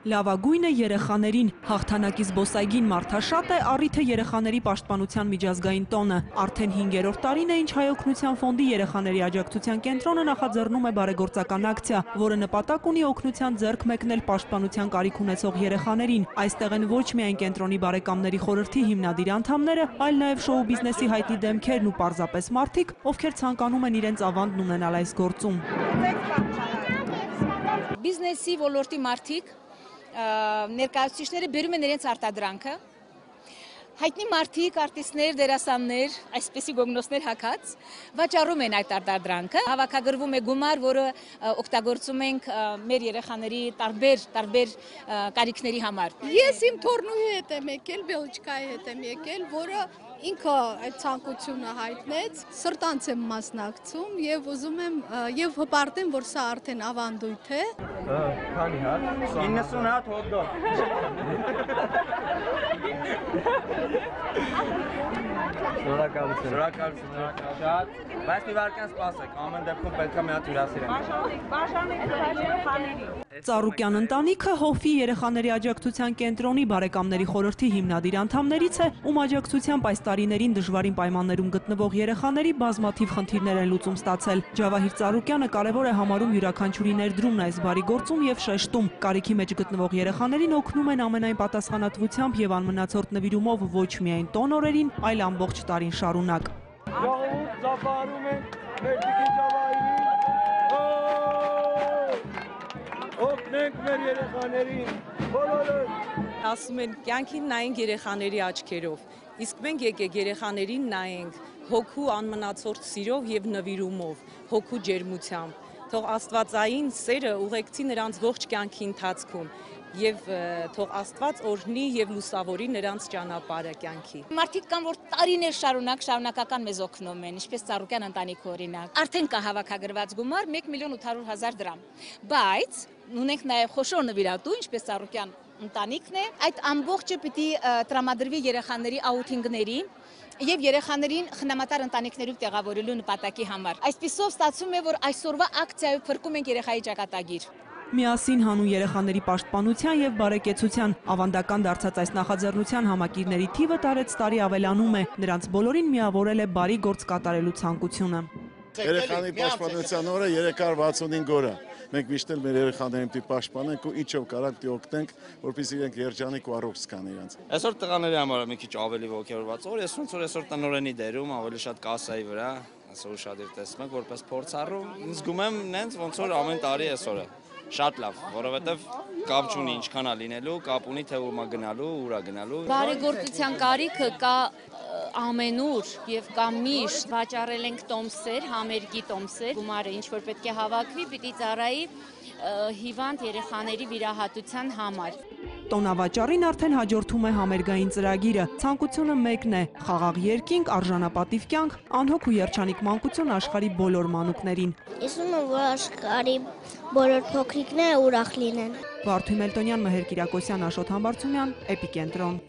Լավագույնը երեխաներին, հաղթանակի զբոսայգին մարդաշատ է, առիթ է երեխաների պաշտպանության միջազգային տոնը։ Արդեն 5-րդ տարին է, ինչ Հայ օգնության ֆոնդի երեխաների աջակցության կենտրոնը նախաձեռնում է բարեգործական ակցիա, որը նպատակ ունի օգնության ձեռք մեկնել պաշտպանության կարիք ունեցող երեխաներին։ Այստեղ են ոչ միայն կենտրոնի բարեկամների խորհրդի հիմնադիր անդամները, այլ նաև շոու բիզնեսի հայտնի դեմքերն ու պարզապես մարդիկ, ովքեր ցանկանում են իրենց ավանդն ունենալ այս գործում։ Բիզնեսի ոլորտի մարդիկ ներկայացուցիչները բերում են իրենց արտադրանքը, հայտնի մարդիկ, արտիստներ, դերասաններ, այսպիսի գոգնոսներ հագած, վաճառում են այդ արտադրանքը, հավաքագրվում է գումար, որը օգտագործում ենք մեր երեխաների տարբեր կարիքների համար։ Ես իմ թորնուի հետ եմ եկել, Բելոչկայի հետ եմ եկել, որը ինքը այդ ցանկությունը հայտնեց, սրտանց եմ մասնակցում եւ ուզում եմ եւ հպարտեմ, որ սա արդեն ավանդույթ է։ Քանի հատ? 90 հատ հոտ-դոգ։ Շնորհակալություն։ Շատ։ Բայց մի վարքան սպասեք, ամեն դեպքում պետք է մի հատ հյուրասիրենք։ Բաժանեք Ծառուկյան ընտանիքը Հովվի երեխաների աջակցության կենտրոնի բարեկամների խորհրդի հիմնադիր անդամներից է, ում աջակցությամբ այս տարիներին դժվարին պայմաններում գտնվող երեխաների բազմաթիվ խնդիրներ են լուծում ստացել։ Ջավահիր Ծառուկյանը կարևոր է համարում յուրաքանչյուրի ներդրումն այս բարի գործում եւ շեշտում, կարիքի մեջ գտնվող երեխաներին օգնում են ամենայն պատասխանատվությամբ եւ անմնացորդ նվիրումով ոչ միայն տոն օրերին, այլ ամբողջ տարին շարունակ։ Օգնենք մեր երեխաներին, բոլորը։ Ասում են կյանքին նայենք երեխաների աչքերով, իսկ մենք եկեք երեխաներին նայենք հոգու անմնացորդ սիրով եւ նվիրումով, հոգու ջերմությամբ, թող աստվածային սերը ուղեկցի նրանց ողջ կյանքի ընթացքում եւ թող Աստված օրհնի եւ լուսավորի նրանց ճանապարհը կյանքի։ Մարդիկ կան, որ տարիներ շարունակական մեզ օգնում են, ինչպես Ծառուկյան ընտանիքը օրինակ։ Արդեն կա հավաքագրված գումար 1,800,000 դրամ։ Բայց ունենք նաեւ խոշոր նվիրատու, ինչպես Ծառուկյան ընտանիքն է, այդ ամբողջը պիտի տրամադրվի երեխաների աուտինգների եւ երեխաներին խնամատար ընտանիքներով տեղավորելու նպատակի համար։ Այսպիսով ստացվում է, որ այսօրվա ակցիայով փրկում ենք երեխայի ճակատագիր։ Միասին հանուն երեխաների պաշտպանության եւ բարեկեցության ավանդական դարձած այս նախաձեռնության համակիրների թիվը տարեց տարի ավելանում է, նրանց բոլորին միավորել է բարի գործ կատարելու ցանկությունը։ Երեխաների պաշտպանության օրը 365 օր է։ Մենք միշտ էլ մեր երեխաներին պիտի պաշտպանենք ու ինչով կարանք պիտի օգնենք, որպեսզի իրենք երջանիկ ու առողջ զգան իրենց։ Այսօր տղաների համար մի քիչ ավելի ոգևորված օր, ես ոնց որ այսօր տնօրենի դերում, ավելի շատ կասայի վրա, այսօր ուշադիր տեսնում եք, որպես փորձառու, զգում եմ նենց ոնց որ ամեն տարի այսօր է։ Շատ լավ, որովհետև կապ չունի ինչքան է լինելու, կապ ունի թե ուրմա գնալու, ուրա գնալու։ Բարեգործության կարիքը կա ամենուր եւ կա միշտ, վաճառել ենք տոմսեր, համերգի տոմսեր, գումարը ինչ որ պետք է հավաքվի, պիտի ծառայի հիվանդ երեխաների վիրահատության համար։ Տոնավաճառին արդեն հաջորդում է համերգային ծրագիրը, ցանկությունը մեկն է՝ խաղաղ երկինք, արժանապատիվ կյանք, անհոգ ու երջանիկ մանկություն աշխարհի բոլոր մանուկներին։ Ես ուզում եմ, որ աշխարհի բոլոր փոքրիկները ուրախ լինեն։ Վարդուհի Մելտոնյան, Մհեր Կիրակոսյան, Աշոտ Համբարձումյան, Էպիկենտրոն։